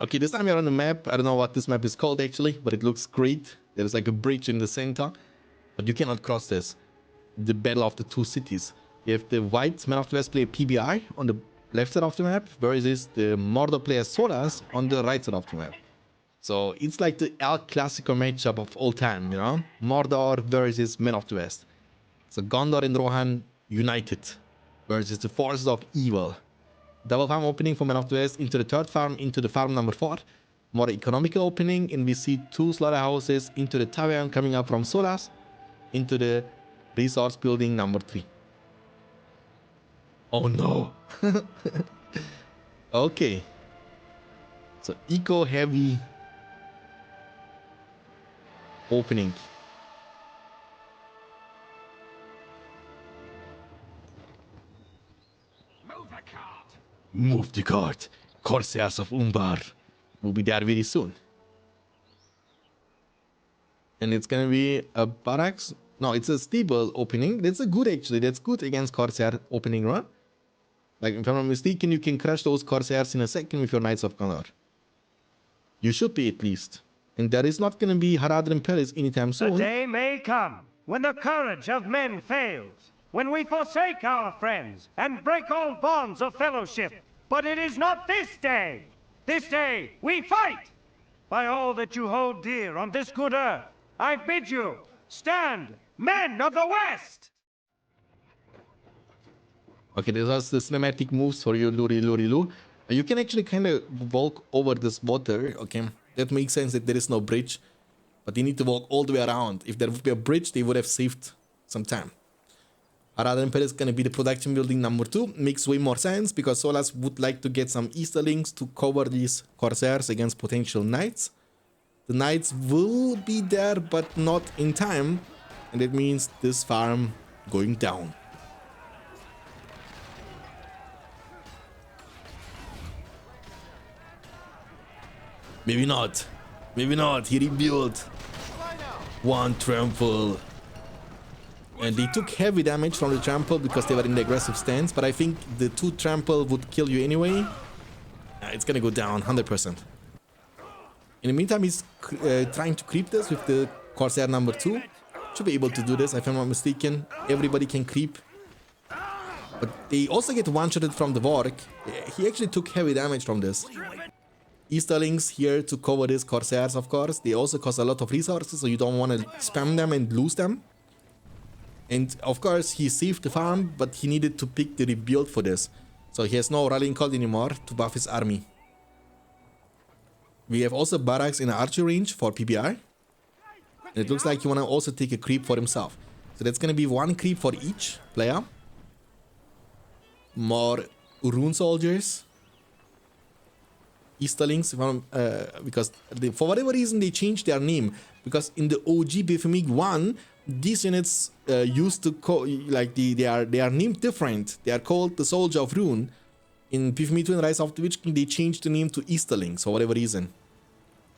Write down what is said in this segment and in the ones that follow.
Okay, this time you're on the map. I don't know what this map is called actually, but it looks great. There's like a bridge in the center, but you cannot cross this. The battle of the two cities. You have the white Man of the West player PBI on the left side of the map, versus the Mordor player Solas on the right side of the map. So it's like the El Clasico matchup of all time, you know? Mordor versus Man of the West. So Gondor and Rohan united versus the forces of evil. Double farm opening for Man of the West into the third farm, into the farm number 4. More economical opening, and we see 2 slaughterhouses into the Tavern coming up from Solas, into the resource building number 3. Oh no! Okay. So eco heavy opening. Move the cart. Corsairs of Umbar will be there very soon. And it's gonna be a barracks. No, it's a stable opening. That's a good actually. That's good against Corsair opening run. Like if I'm not mistaken, you can crush those Corsairs in a second with your Knights of Gondor. You should be at least. And there is not gonna be Haradrim Palace anytime soon. The day may come when the courage of men fails, when we forsake our friends and break all bonds of fellowship. But it is not this day. This day we fight. By all that you hold dear on this good earth, I bid you, stand, men of the West! Okay, this was the cinematic moves for you, Luri. You can actually kind of walk over this water, okay? That makes sense that there is no bridge, but you need to walk all the way around. If there would be a bridge, they would have saved some time. Haradrim Palace is going to be the production building number 2. Makes way more sense because Solas would like to get some Easterlings to cover these Corsairs against potential Knights. The Knights will be there, but not in time. And that means this farm going down. Maybe not. Maybe not. He rebuilt. 1 trample. And they took heavy damage from the trample because they were in the aggressive stance. But I think the 2 trample would kill you anyway. It's gonna go down 100%. In the meantime, he's trying to creep this with the Corsair number 2. Should be able to do this if I'm not mistaken. Everybody can creep. But they also get one-shotted from the Vork. He actually took heavy damage from this. Easterlings here to cover these Corsairs, of course. They also cost a lot of resources, so you don't want to spam them and lose them. And of course, he saved the farm, but he needed to pick the rebuild for this. So he has no rallying call anymore to buff his army. We have also barracks in archer range for PBI. And it looks like you want to also take a creep for himself. So that's going to be 1 creep for each player. More rune soldiers. Easterlings, because for whatever reason they changed their name. Because in the OG BFME 1, these units used to they are named different. They are called the Soldier of Rune. In BFME 2 and Rise of the Witch King, they changed the name to Easterlings for whatever reason.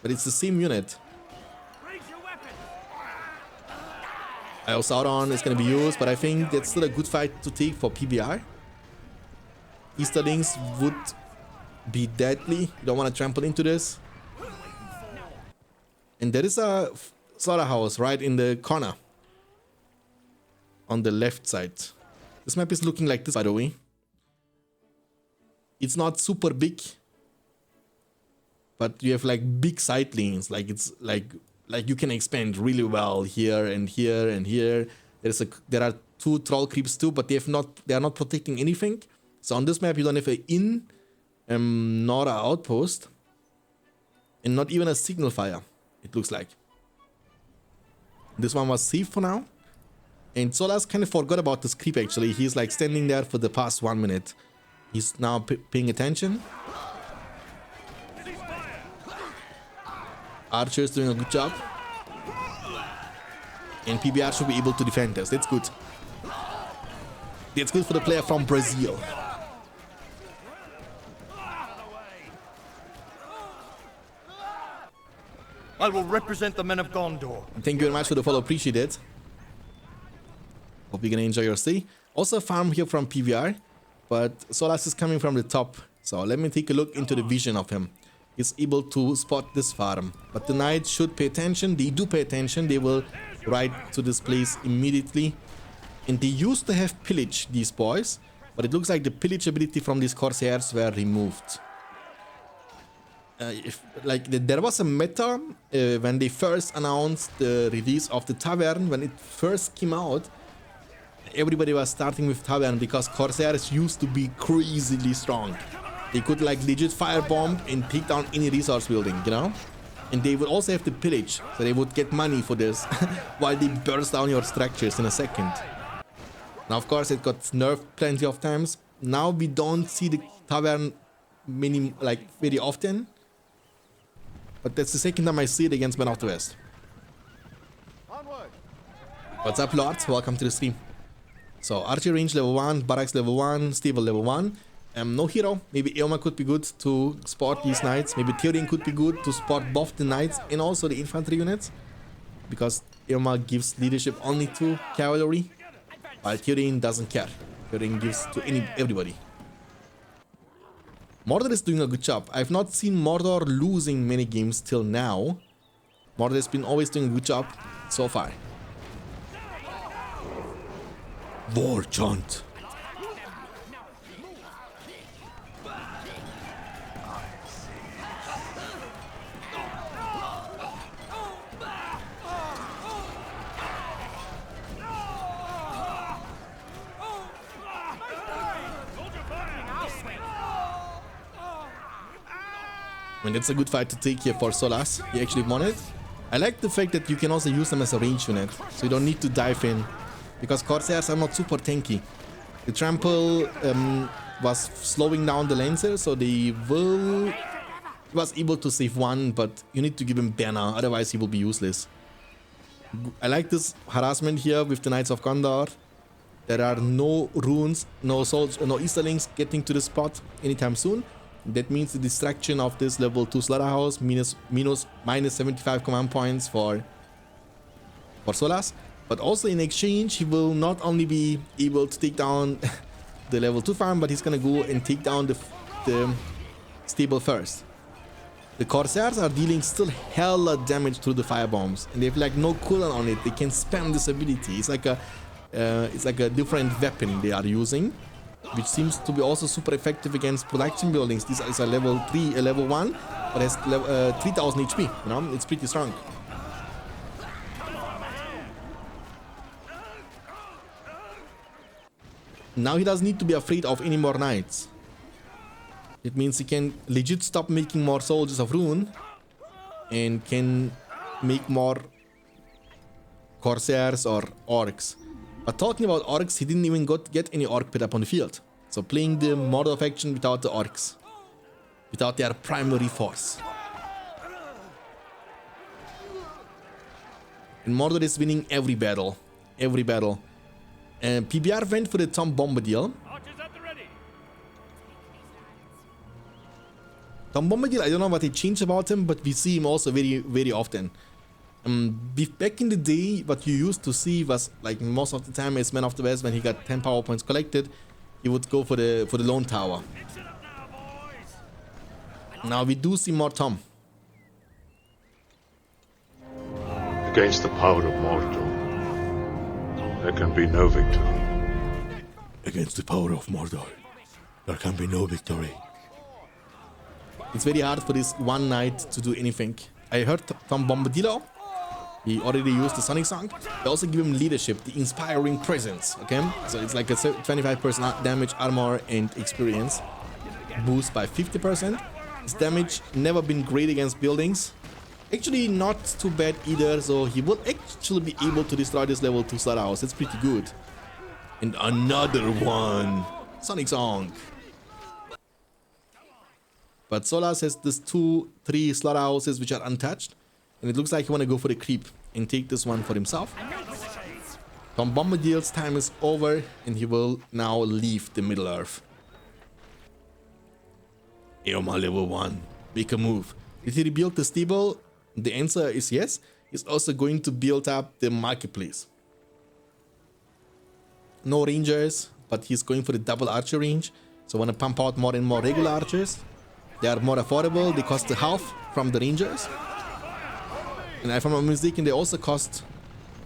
But it's the same unit. Sauron is going to be used, but I think that's still a good fight to take for PBI. Easterlings would be deadly. You don't want to trample into this. And there is a slaughterhouse right in the corner. On the left side. This map is looking like this, by the way. It's not super big. But you have like big side lanes. Like it's like you can expand really well here and here and here. There are 2 troll creeps too, but they are not protecting anything. So on this map you don't have an in nor an outpost. And not even a signal fire, it looks like. This one was safe for now. And Solas kind of forgot about this creep actually. He's like standing there for the past 1 minute. He's now paying attention. Archer's doing a good job. And PBR should be able to defend us. That's good. That's good for the player from Brazil. I will represent the men of Gondor. Thank you very much for the follow. Appreciate it. Hope you're gonna enjoy your stay. Also a farm here from PVR, but Solas is coming from the top. So let me take a look into the vision of him. is able to spot this farm. But the knights should pay attention. They do pay attention. They will ride to this place immediately. And they used to have pillage, these boys, but it looks like the pillage ability from these corsairs were removed. There was a meta when they first announced the release of the Tavern. When it first came out, everybody was starting with Tavern because corsairs used to be crazily strong. They could like legit firebomb and take down any resource building, you know? And they would also have the pillage, so they would get money for this while they burst down your structures in a second. Now, of course, it got nerfed plenty of times. Now we don't see the Tavern very often. But that's the second time I see it against Men of the West. What's up, Lord? Welcome to the stream. So, archery range level 1, barracks level 1, stable level 1. No hero. Maybe Eoma could be good to spot these knights. Maybe Theoden could be good to spot both the knights and also the infantry units. Because Eoma gives leadership only to cavalry, while Theoden doesn't care. Theoden gives to everybody. Mordor is doing a good job. I've not seen Mordor losing many games till now. Mordor has been always doing a good job so far. War chant. And that's a good fight to take here for Solas. He actually won it. I like the fact that you can also use them as a range unit, so you don't need to dive in, because Corsairs are not super tanky. The trample was slowing down the Lancer, so he was able to save one, but you need to give him banner, otherwise he will be useless. I like this harassment here with the Knights of Gondor. There are no runes, no Easterlings getting to the spot anytime soon. That means the distraction of this level 2 slaughterhouse minus 75 command points for Solas. But also in exchange, he will not only be able to take down the level 2 farm, but he's gonna go and take down the stable first. The Corsairs are dealing still hella damage through the firebombs, and they have like no cooldown on it. They can spam this ability. It's like a different weapon they are using, which seems to be also super effective against production buildings. This is a level 3, a level 1, but has 3000 HP, you know, it's pretty strong. Now he doesn't need to be afraid of any more knights. It means he can legit stop making more soldiers of rune and can make more Corsairs or Orcs. But talking about Orcs, he didn't even get any Orc pit up on the field. So playing the Mordor faction without the Orcs. Without their primary force. And Mordor is winning every battle. Every battle. And PBR went for the Tom Bombadil. Tom Bombadil, I don't know what they changed about him, but we see him also very, very often. Back in the day, what you used to see was, like most of the time as Man of the West, when he got 10 power points collected, he would go for the Lone Tower. Now we do see more Tom. Against the power of Mordor, there can be no victory. Against the power of Mordor, there can be no victory. It's very hard for this one knight to do anything. I heard Tom Bombadillo. He already used the Sonic Song. They also give him leadership, the inspiring presence, okay? So it's like a 25% damage, armor, and experience boost by 50%. His damage never been great against buildings. Actually, not too bad either, so he will actually be able to destroy this level 2 slaughterhouse. That's pretty good. And another one. Sonic Song. But Solas has this 2-3 slaughterhouses which are untouched. And it looks like he want to go for the creep and take this one for himself. Tom Bombadil's time is over and he will now leave the Middle Earth. Eoma level 1. Make a move. Did he rebuild the stable? The answer is yes. He's also going to build up the marketplace. No rangers, but he's going for the double archer range. So I want to pump out more and more regular archers. They are more affordable. They cost half from the Rangers. And if I'm not mistaken, they also cost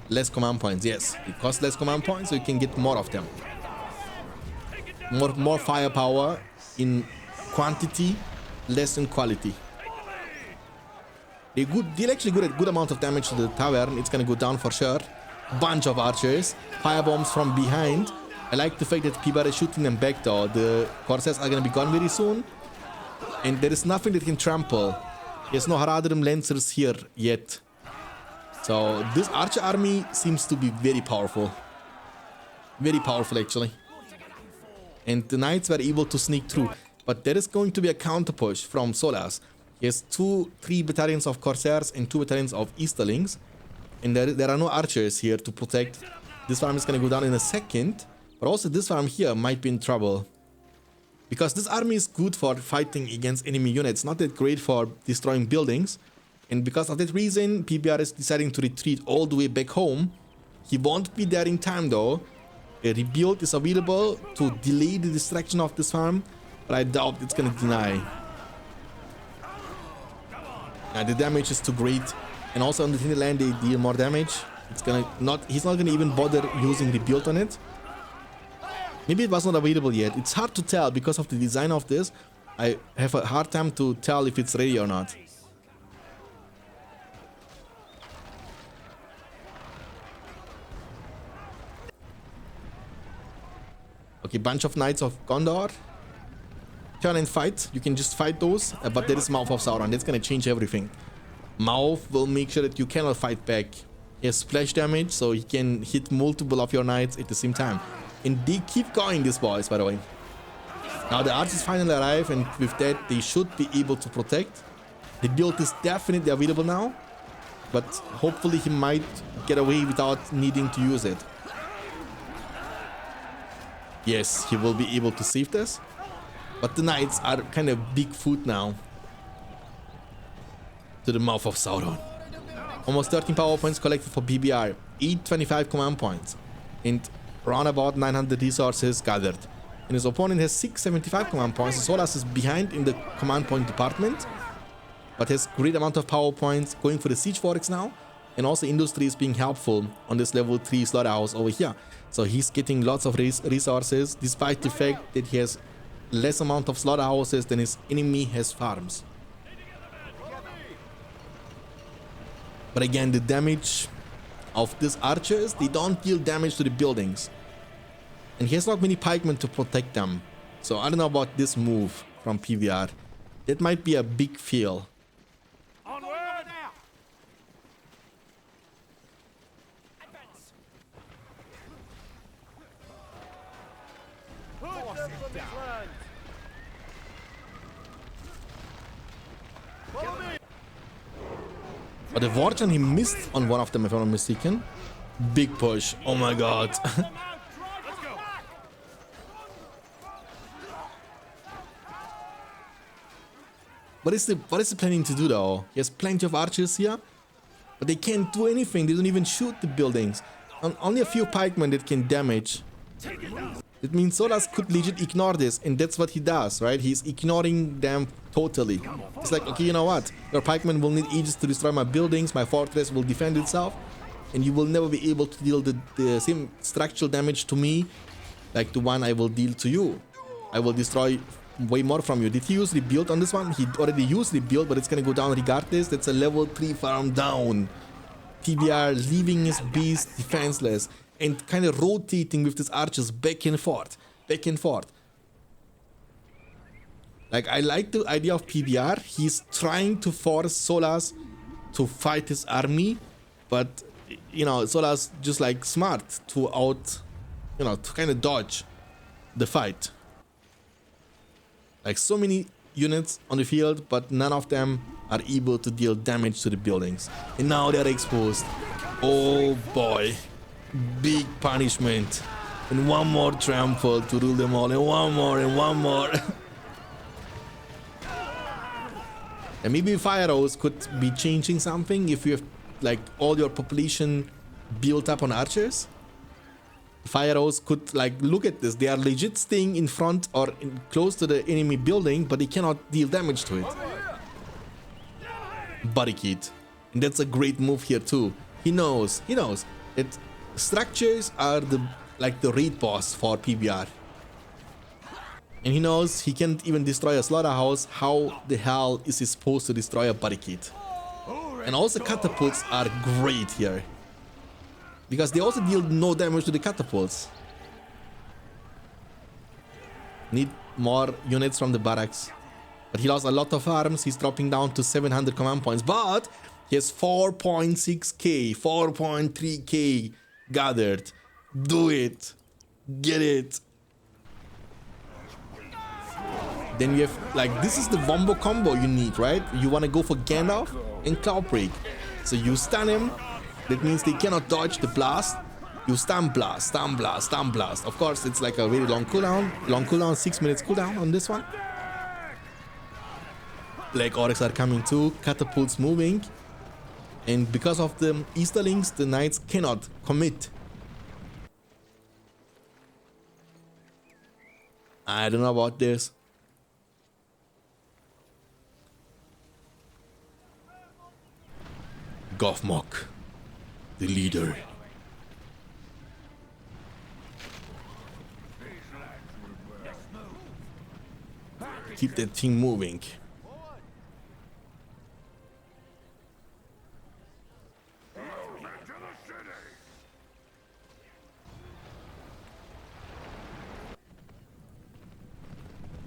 less command points. Yes, it costs less command points, so you can get more of them. More firepower in quantity, less in quality. They're actually good at good amount of damage to the Tavern. It's gonna go down for sure. Bunch of archers, fire bombs from behind. I like the fact that people are shooting them back though. The Corsairs are gonna be gone very soon. And there is nothing that can trample. There's no Haradrim Lancers here yet. So this archer army seems to be very powerful. Very powerful actually. And the knights were able to sneak through. But there is going to be a counter push from Solas. He has 3 battalions of Corsairs and 2 battalions of Easterlings. And there are no archers here to protect. This farm is going to go down in a second. But also this farm here might be in trouble. Because this army is good for fighting against enemy units. Not that great for destroying buildings. And because of that reason, PBR is deciding to retreat all the way back home. He won't be there in time though. A rebuild is available to delay the destruction of this farm. But I doubt it's going to deny. The damage is too great. And also on the hinterland they deal more damage. He's not gonna even bother using rebuild on it. Maybe it was not available yet. It's hard to tell because of the design of this. I have a hard time to tell if it's ready or not. Okay, bunch of Knights of Gondor. Turn and fight. You can just fight those, but there is Mouth of Sauron. That's gonna change everything. Mouth will make sure that you cannot fight back. He has splash damage, so he can hit multiple of your knights at the same time. And they keep going, these boys, by the way. Now the archers finally arrive, and with that they should be able to protect. The build is definitely available now, but hopefully he might get away without needing to use it. Yes, he will be able to save this. But the knights are kind of big foot now. To the Mouth of Sauron. Almost 13 power points collected for BBR. 825 command points. And around about 900 resources gathered. And his opponent has 675 command points. Solas is behind in the command point department. But has great amount of power points. Going for the Siege Forex now. And also Industry is being helpful on this level 3 slaughterhouse over here. So he's getting lots of resources. Despite the fact that he has less amount of slaughterhouses than his enemy has farms. But again, the damage of these archers, they don't deal damage to the buildings. And he has not many pikemen to protect them. So I don't know about this move from PVR. That might be a big fail. Onward! But the Warjan, he missed on one of them, if I'm not mistaken. Big push. Oh my god. What is he planning to do though? He has plenty of archers here, but they can't do anything. They don't even shoot the buildings. Only a few pikemen that can damage. It means Solas could legit ignore this, and that's what he does, right? He's ignoring them totally. It's like, okay, you know what? Your pikemen will need ages to destroy my buildings, my fortress will defend itself, and you will never be able to deal the same structural damage to me like the one I will deal to you. I will destroy way more from you. Did he use rebuild on this one? He already used rebuild, but it's gonna go down regardless. That's a level 3 farm down. TBR leaving his beast defenseless and kind of rotating with his archers back and forth. Back and forth. Like, I like the idea of PBR. He's trying to force Solas to fight his army, but, you know, Solas just like smart to to kind of dodge the fight. Like, so many units on the field, but none of them are able to deal damage to the buildings. And now they're exposed. Oh boy. Big punishment. And one more trample to rule them all. And one more, and one more. And maybe Fire Rose could be changing something if you have, like, all your population built up on archers. Fire arrows could, like, look at this. They are legit staying in front or close to the enemy building, but they cannot deal damage to it. Barricade. And that's a great move here too. He knows that structures are the raid boss for PBR. And he knows he can't even destroy a slaughterhouse. How the hell is he supposed to destroy a barricade? And also catapults are great here, because they also deal no damage to the catapults. Need more units from the barracks. But he lost a lot of arms. He's dropping down to 700 command points. But he has 4.6k, 4.3k gathered. Do it. Get it. Then you have, like, this is the wombo combo you need, right? You want to go for Gandalf and Cloudbreak. So you stun him. That means they cannot dodge the blast. You stun blast, stun blast, stun blast. Of course, it's like a very long cooldown. 6 minutes cooldown on this one. Black Oryx are coming too. Catapults moving. And because of the Easterlings, the knights cannot commit. I don't know about this. Gothmog, the leader. Keep that thing moving.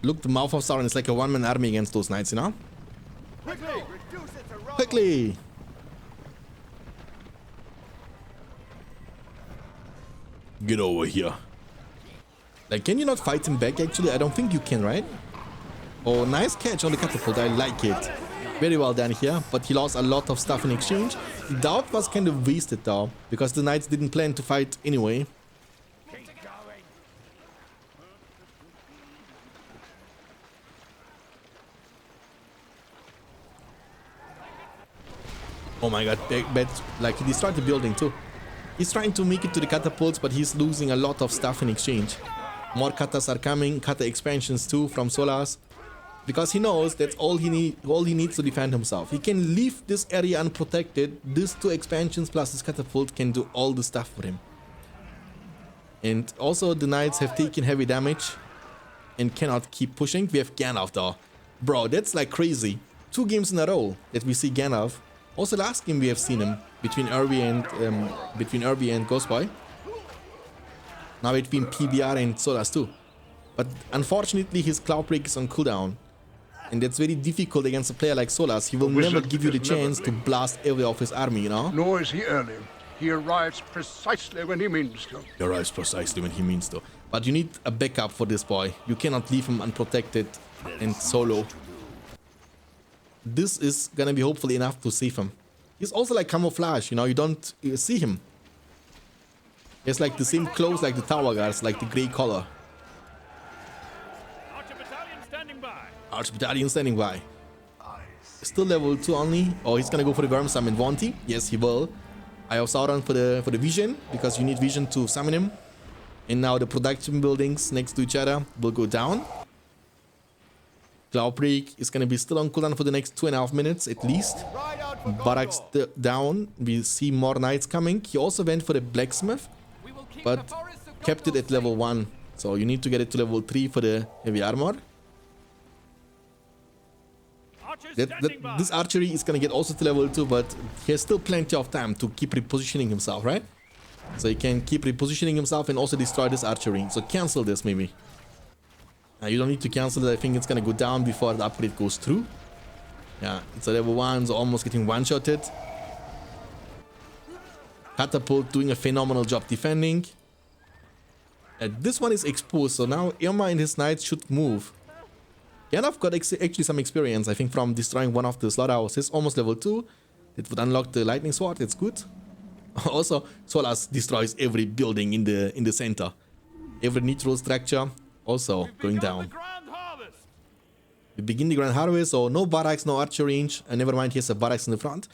Look, the mouth of Sauron is like a one-man army against those knights, you know? Quickly! Get over here. Like, can you not fight him back actually? I don't think you can, right? Oh, nice catch on the catapult. I like it. Very well done here. But he lost a lot of stuff in exchange. Doubt was kind of wasted though, because the knights didn't plan to fight anyway. Oh my god, like, he destroyed the building too. He's trying to make it to the catapults, but he's losing a lot of stuff in exchange. More katas are coming, kata expansions too from Solas, because he knows that's all he needs to defend himself. He can leave this area unprotected. These two expansions plus this catapult can do all the stuff for him. And also the knights have taken heavy damage and cannot keep pushing. We have Gandalf though. Bro, that's like crazy. 2 games in a row that we see Gandalf. Also last game we have seen him between Irby and Ghostboy. Now between PBR and Solas too. But unfortunately his Cloudbreak is on cooldown. And that's very difficult against a player like Solas. He will never give you the chance to blast every of his army, you know? Nor is he early. He arrives precisely when he means to. He arrives precisely when he means to. But you need a backup for this boy. You cannot leave him unprotected and solo. This is gonna be hopefully enough to save him. He's also like camouflage, you know, you don't see him. He has like the same clothes like the tower guards, like the grey color. Archer battalion standing by. Archer battalion standing by. Still level 2 only. Oh, he's gonna go for the Worm Summon, won't he? Yes, he will. I have Sauron for the vision, because you need vision to summon him. And now the production buildings next to each other will go down. Cloudbreak is going to be still on cooldown for the next 2.5 minutes at least. Barracks down. We see more knights coming. He also went for the blacksmith, but kept it at level 1. So you need to get it to level 3 for the heavy armor. This archery is going to get also to level 2, but he has still plenty of time to keep repositioning himself, right? So he can keep repositioning himself and also destroy this archery. So cancel this maybe. You don't need to cancel it. I think it's gonna go down before the upgrade goes through. Yeah, it's a level 1, so almost getting one-shotted. Catapult doing a phenomenal job defending. This one is exposed, so now Irma and his knights should move. Gandalf got actually some experience, I think, from destroying one of the slaughterhouses, almost level 2. It would unlock the lightning sword, that's good. Also, Solas destroys every building in the center. Every neutral structure. Also going down. We begin the Grand Harvest, so no barracks, no archer range, and never mind, he has a barracks in the front.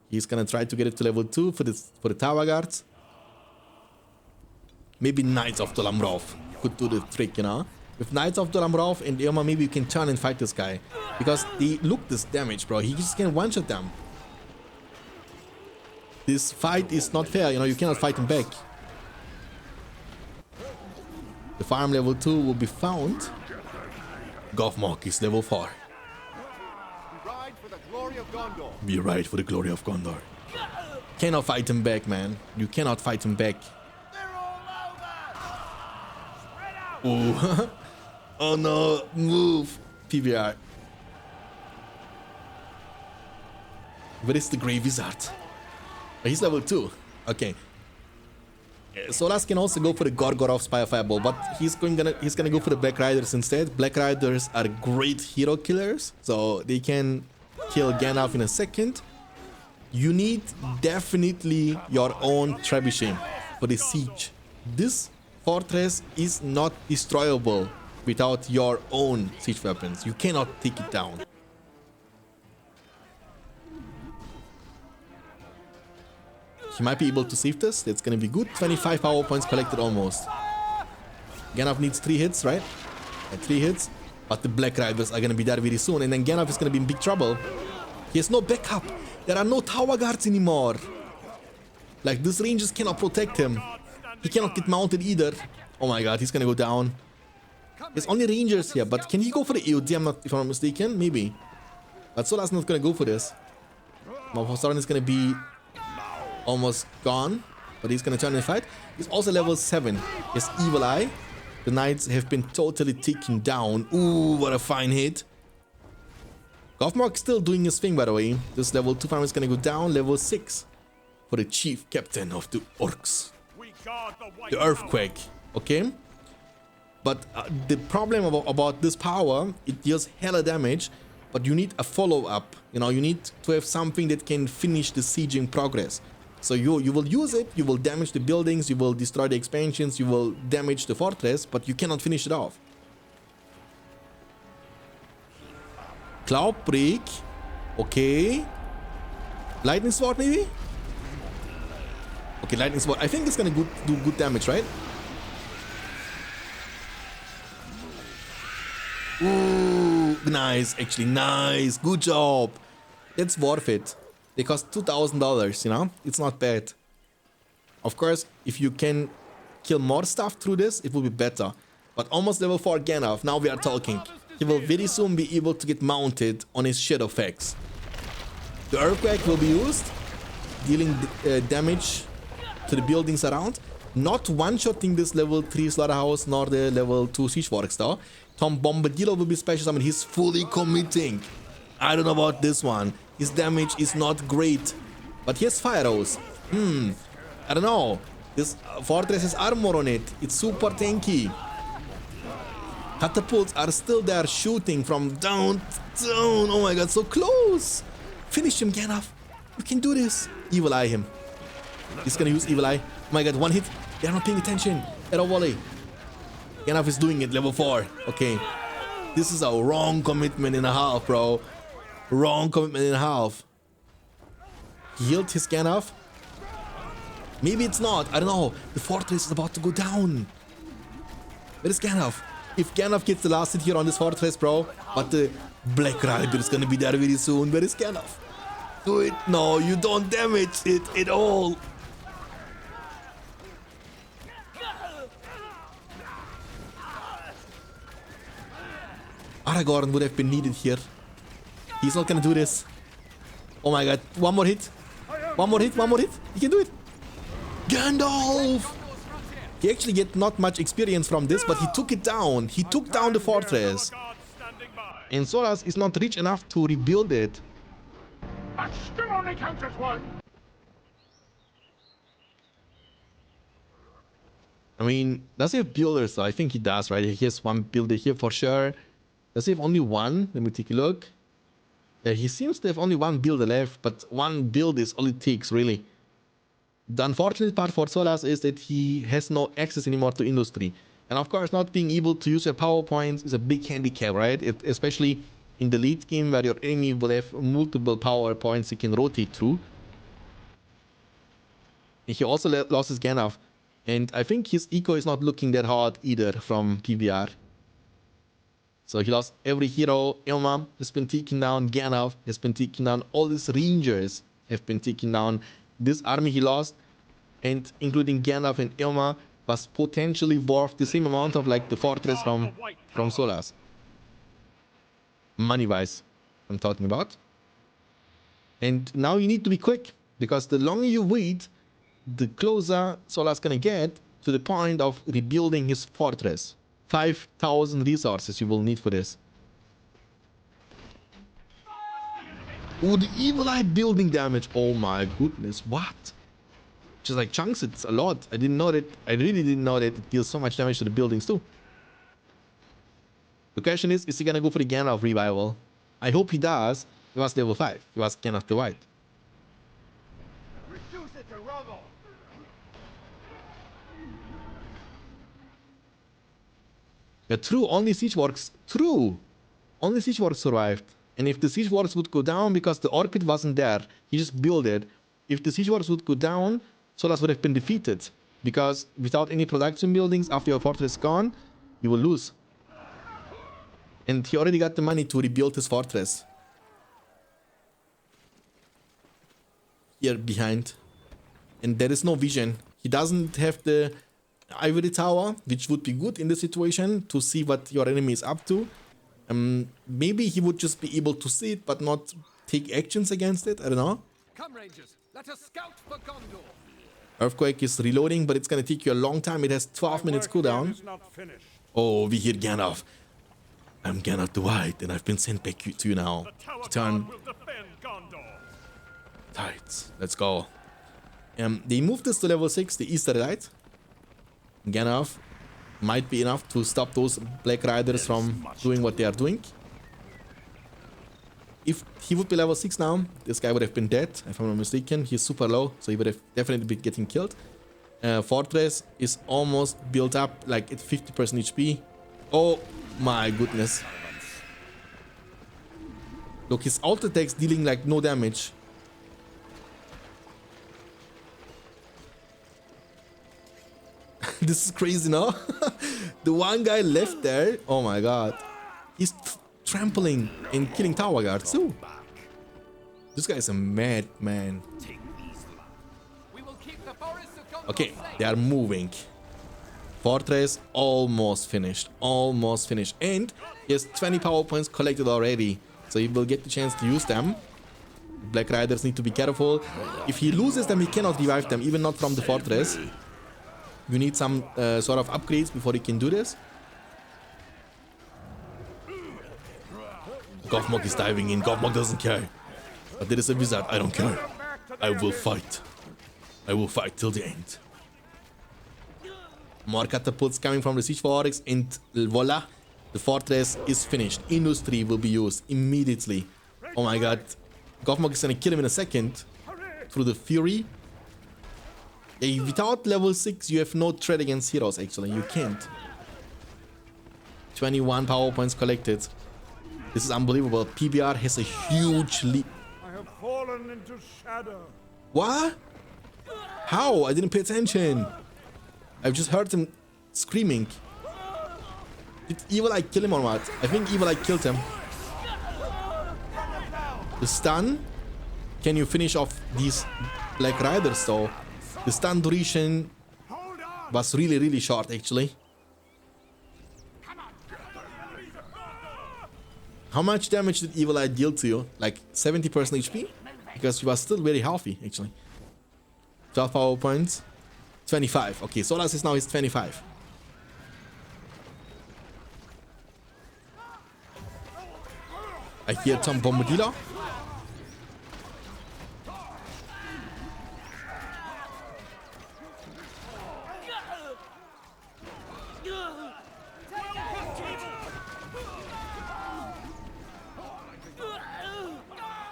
He's gonna try to get it to level 2 for the tower guards. maybe Knights of Dolamrov could do the trick, you know? With Knights of Dolamrov and Irma, maybe you can turn and fight this guy. Because they look this damage, bro. He just can one-shot them. This fight is not fair, you know, you cannot fight him back. The farm level 2 will be found. Gothmog is level 4. We ride for the glory of Gondor. We ride for the glory of Gondor. Cannot fight him back, man. You cannot fight him back. Oh, oh no, move. PBR. Where is the Grey Wizard? Oh, he's level 2. Okay. Solas can also go for the Gorgorov Spire Fireball, but he's gonna go for the Black Riders instead. Black Riders are great hero killers, so they can kill Gandalf in a second. You need definitely your own trebuchet for the siege. This fortress is not destroyable without your own siege weapons. You cannot take it down. He might be able to save this. That's gonna be good. 25 power points collected almost. Gandalf needs 3 hits, right? 3 hits. But the Black Riders are gonna be there very soon. And then Gandalf is gonna be in big trouble. He has no backup. There are no tower guards anymore. Like, this Rangers cannot protect him. He cannot get mounted either. Oh my god, he's gonna go down. There's only Rangers here, but can he go for the AOD? If I'm not mistaken, maybe. But Solas not gonna go for this. Malfoy is gonna be almost gone, but he's gonna turn and fight. He's also level 7. He has Evil Eye. The Knights have been totally taken down. Ooh, what a fine hit. Gothmog still doing his thing, by the way. This level 2 farm is gonna go down. Level 6 for the chief captain of the orcs. The Earthquake, okay? But the problem about this power, it deals hella damage, but you need a follow-up. You know, you need to have something that can finish the siege in progress. So you will use it, you will damage the buildings, you will destroy the expansions, you will damage the fortress, but you cannot finish it off. Cloudbreak, okay. Lightning Sword maybe? Okay, Lightning Sword. I think it's gonna do good damage, right? Ooh, nice, actually, nice. Good job. That's worth it. They cost $2,000, you know? It's not bad. Of course, if you can kill more stuff through this, it will be better. But almost level 4 Gandalf, now we are talking. He will very soon be able to get mounted on his Shadowfax. The Earthquake will be used, dealing damage to the buildings around. Not one-shotting this level 3 Slaughterhouse nor the level 2 Siege Works though. Tom Bombadillo will be special summon. He's fully committing. I don't know about this one. His damage is not great. But he has Fire Arrows. I don't know. This fortress has armor on it. It's super tanky. Catapults are still there shooting from down. Oh my god, so close. Finish him, Gandalf. You can do this. Evil Eye him. He's gonna use Evil Eye. Oh my god, one hit. They're not paying attention. Arrow volley. Gandalf is doing it, level 4. Okay. This is a wrong commitment and a half, bro. Wrong commitment and a half. He healed his Gandalf. Maybe it's not. I don't know. The fortress is about to go down. Where is Gandalf? If Gandalf gets the last hit here on this fortress, bro. But the Black Rider is gonna be there very soon. Where is Gandalf? Do it. No, you don't damage it at all. Aragorn would have been needed here. He's not gonna do this. Oh my god. One more hit. One more hit. One more hit. He can do it. Gandalf! He actually get not much experience from this, but he took it down. He took down the fortress. And Solas is not rich enough to rebuild it. I still only counts as one. I mean, does he have builders though? I think he does, right? He has one builder here for sure. Does he have only one? Let me take a look. Yeah, he seems to have only one builder left, but one build is all it takes, really. The unfortunate part for Solas is that he has no access anymore to industry. And of course, not being able to use your power points is a big handicap, right? Especially in the late game where your enemy will have multiple power points he can rotate through. And he also lost his Gandalf. And I think his eco is not looking that hard either from PBR. So he lost every hero. Ilma has been taken down. Gandalf has been taken down. All these rangers have been taken down. This army he lost, and including Gandalf and Ilma, was potentially worth the same amount of like the fortress from Solas. Money-wise, I'm talking about. And now you need to be quick, because the longer you wait, the closer Solas gonna get to the point of rebuilding his fortress. 5,000 resources you will need for this. Oh, the evil eye building damage. Oh my goodness, what? Just like chunks, it's a lot. I didn't know that. I really didn't know that it deals so much damage to the buildings too. The question is he gonna go for the Gandalf revival? I hope he does. He was level 5. He was Gandalf the White. Reduce it to rubble. Yeah, true, only siege works. True. Only siege works survived. And if the siege works would go down because the Orchid wasn't there, he just built it. If the siege works would go down, Solas would have been defeated. Because without any production buildings after your fortress is gone, you will lose. And he already got the money to rebuild his fortress. Here behind. And there is no vision. He doesn't have the Ivory Tower, which would be good in this situation to see what your enemy is up to. Maybe he would just be able to see it, but not take actions against it. I don't know. Come, Rangers. Let us scout for Gondor. Earthquake is reloading, but it's gonna take you a long time. It has 12 minutes cooldown. Oh, we hear Gandalf. I'm Gandalf the White, and I've been sent back to you now. Turn. Tights. Let's go. They moved this to level 6, the Easter Light. Gandalf might be enough to stop those Black Riders from doing what they are doing. If he would be level 6 now, this guy would have been dead, if I'm not mistaken. He's super low, so he would have definitely been getting killed. Fortress is almost built up, like at 50% HP. Oh my goodness. Look, his auto attacks dealing like no damage. This is crazy, no? The one guy left there, oh my god. He's trampling and killing tower guards too. This guy is a madman. Okay, they are moving. Fortress almost finished. Almost finished. And he has 20 power points collected already. So he will get the chance to use them. Black Riders need to be careful. If he loses them, he cannot revive them, even not from the fortress. You need some sort of upgrades before he can do this. Gothmog is diving in. Gothmog doesn't care. But there is a wizard. I don't care. I will fight. I will fight till the end. More catapults coming from the siege fortress, and voila, the fortress is finished. Industry will be used immediately. Oh my god. Gothmog is gonna kill him in a second through the fury. Without level 6, you have no threat against heroes, actually. You can't. 21 power points collected. This is unbelievable. PBR has a huge lead. I have fallen into shadow. What? How? I didn't pay attention. I've just heard him screaming. Did Evil Eye kill him or what? I think Evil Eye killed him. The stun? Can you finish off these Black Riders though? The stun duration was really, really short actually. How much damage did Evil Eye deal to you? Like 70% HP? Because he was still very healthy actually. 12 power points. 25. Okay, Solas is now his 25. I hear Tom Bombadilla.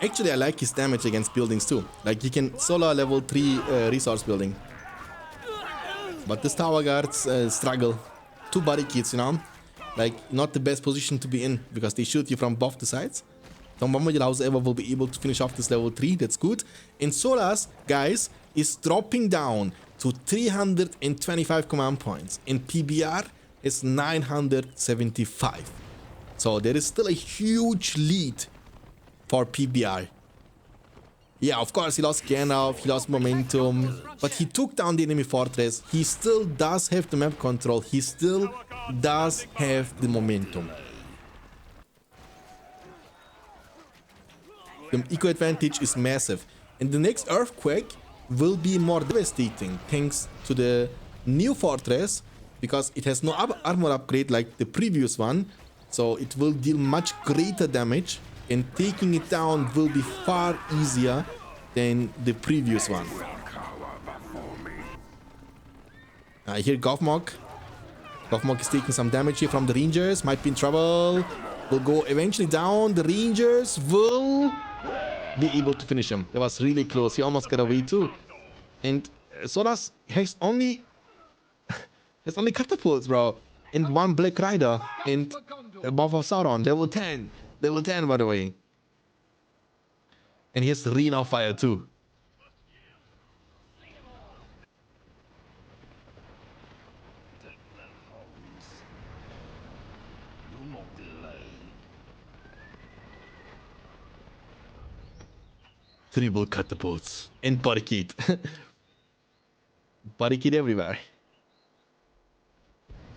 Actually, I like his damage against buildings too. Like, he can solo level 3 resource building. But this tower guards struggle. 2 barricades, you know? Like, not the best position to be in, because they shoot you from both the sides. Tom Bombadil, however, will be able to finish off this level 3. That's good. And Solas, guys, is dropping down to 325 command points, and PBR is 975. So there is still a huge lead for PBR. Yeah, of course, he lost Gandalf, he lost momentum, but he took down the enemy fortress. He still does have the map control. He still does have the momentum. The eco advantage is massive. And the next earthquake will be more devastating thanks to the new fortress, because it has no armor upgrade like the previous one. So it will deal much greater damage, and taking it down will be far easier than the previous one. I hear Gothmog. Gothmog is taking some damage here from the Rangers. Might be in trouble. Will go eventually down. The Rangers will be able to finish him. That was really close. He almost got away too. And Solas has only catapults, bro. And one Black Rider and a Buff of Sauron. Level 10. Level 10, by the way. And he has Rain of Fire too. Triple catapults. And barricade. Barricade everywhere.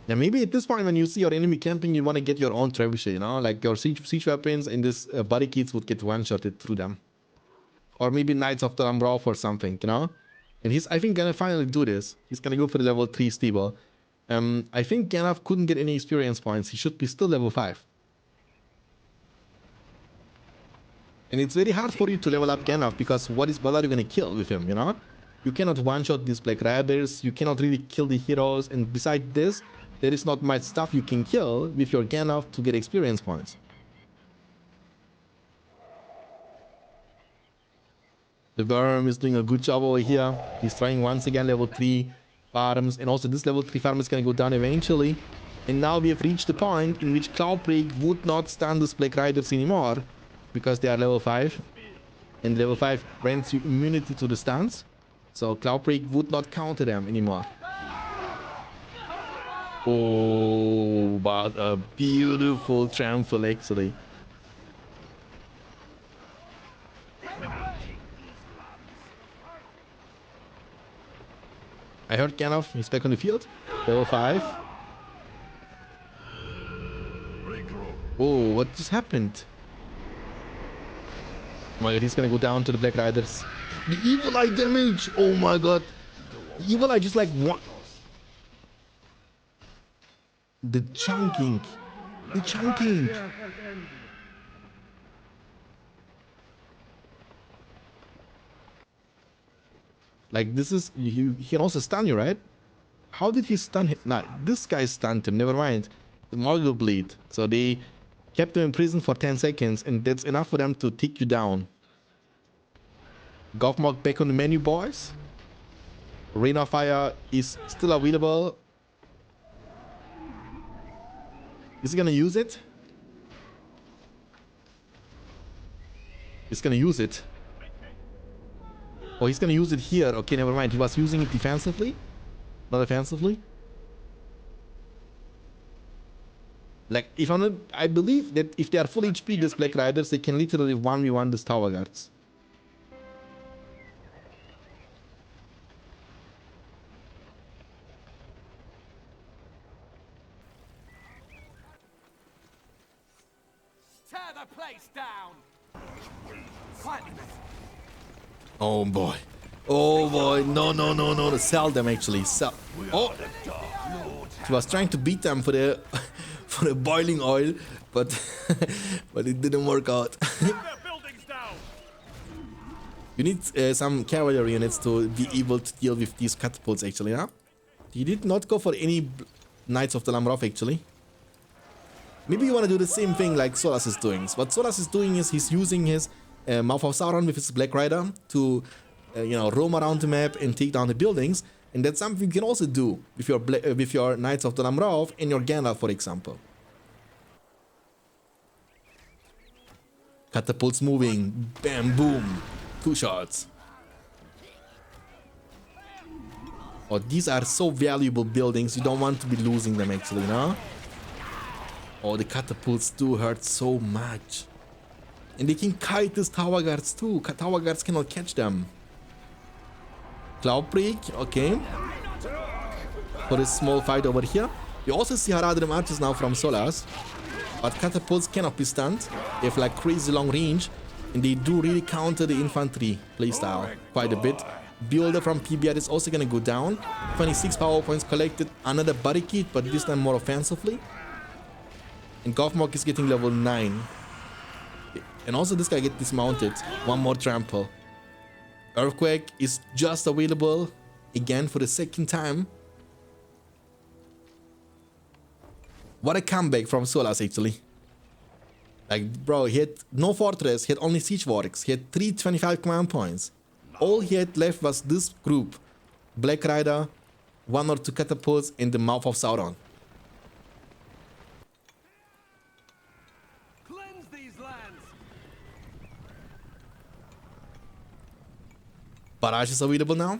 Yeah, maybe at this point when you see your enemy camping, you want to get your own trebuchet, you know? Like your siege weapons and this barricades would get one-shotted through them. Or maybe Knights of the Umbroth or something, you know? And he's, I think, gonna finally do this. He's gonna go for the level 3 stable. I think Gandalf couldn't get any experience points. He should be still level 5. And it's very hard for you to level up Gandalf, because what are you gonna kill with him, you know? You cannot one-shot these Black Riders, you cannot really kill the heroes, and besides this, there is not much stuff you can kill with your Gandalf to get experience points. The Worm is doing a good job over here. He's trying once again level 3 farms, and also this level 3 farm is gonna go down eventually. And now we have reached the point in which Cloudbreak would not stun these Black Riders anymore, because they are level 5. And level 5 grants you immunity to the stuns. So Cloudbreak would not counter them anymore. Oh, but a beautiful trample actually. I heard Gandalf, he's back on the field. Level 5. Oh, what just happened? Oh my god, he's gonna go down to the Black Riders. The Evil Eye damage! Oh my god. The Evil Eye just like what? The chunking. The chunking. Like this is, he can also stun you, right? How did he stun him? Nah, this guy stunned him, never mind. The Morgul bleed. So they kept him in prison for 10 seconds, and that's enough for them to take you down. Gothmog back on the menu, boys. Rain of Fire is still available. Is he gonna use it? He's gonna use it. Oh, he's gonna use it here. Okay, never mind. He was using it defensively, not offensively. Like, if I'm not, I believe that if they are full HP, these Black Riders, they can literally 1v1 these Tower Guards. Tear the place down! Oh boy. Oh boy. No, no, no, no. Sell them actually. Sell. Oh. He was trying to beat them for the for the boiling oil, but but it didn't work out. You need some cavalry units to be able to deal with these catapults actually, huh? He did not go for any Knights of the Lamroth actually. Maybe you want to do the same thing like Solas is doing. What Solas is doing is he's using his Mouth of Sauron with his Black Rider to, you know, roam around the map and take down the buildings. And that's something you can also do with your Knights of the Lamroth and your Gandalf, for example. Catapults moving. Bam, boom. 2 shots. Oh, these are so valuable buildings. You don't want to be losing them actually, no? Oh, the catapults do hurt so much. And they can kite these tower guards too. Tower guards cannot catch them. Cloud break, okay. For this small fight over here. You also see Harassment archers now from Solas. But catapults cannot be stunned. They have like crazy long range. And they do really counter the infantry playstyle quite a bit. Builder from PBR is also gonna go down. 26 power points collected. Another barricade, but this time more offensively. And Gothmog is getting level 9. And also this guy gets dismounted. One more trample. Earthquake is just available again for the second time. What a comeback from Solas actually. Like, bro, he had no fortress, he had only siege warriors, he had 325 command points. All he had left was this group. Black Rider, 1 or 2 catapults in the mouth of Sauron. Cleanse these lands. Barrage is available now.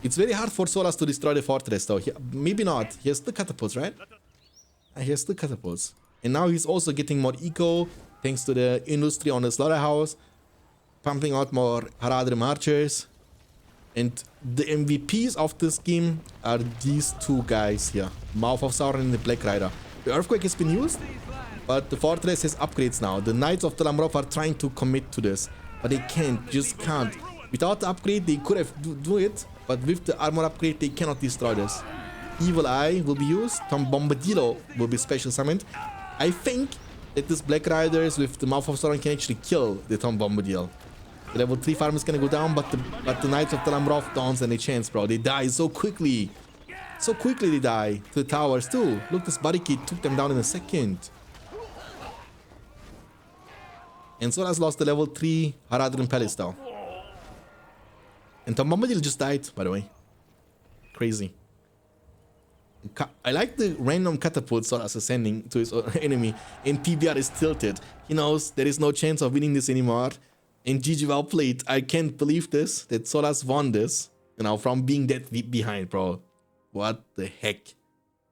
It's very hard for Solas to destroy the fortress though. Maybe not. He has the catapults, right? He has the catapults. And now he's also getting more eco thanks to the industry on the slaughterhouse. Pumping out more Haradrim archers. And the MVPs of this game are these two guys here. Mouth of Sauron and the Black Rider. The Earthquake has been used, but the fortress has upgrades now. The Knights of Talamroth are trying to commit to this, but they can't, just can't. Without the upgrade, they could have do it, but with the armor upgrade, they cannot destroy this. Evil Eye will be used. Tom Bombadillo will be special summoned. I think that this Black Riders with the Mouth of Sauron can actually kill the Tom Bombadil. The level 3 farm is gonna go down, but the Knights of Talamroth don't stand a chance, bro. They die so quickly. So quickly they die to the towers too. Look, this barricade took them down in a second. And Solas lost the level 3 Haradrim Palace though. And Tom Bombadil just died, by the way. Crazy. I like the random catapult Solas is sending to his enemy. And PBR is tilted. He knows there is no chance of winning this anymore. And GG well played. I can't believe this, that Solas won this. You know, from being that behind, bro. What the heck?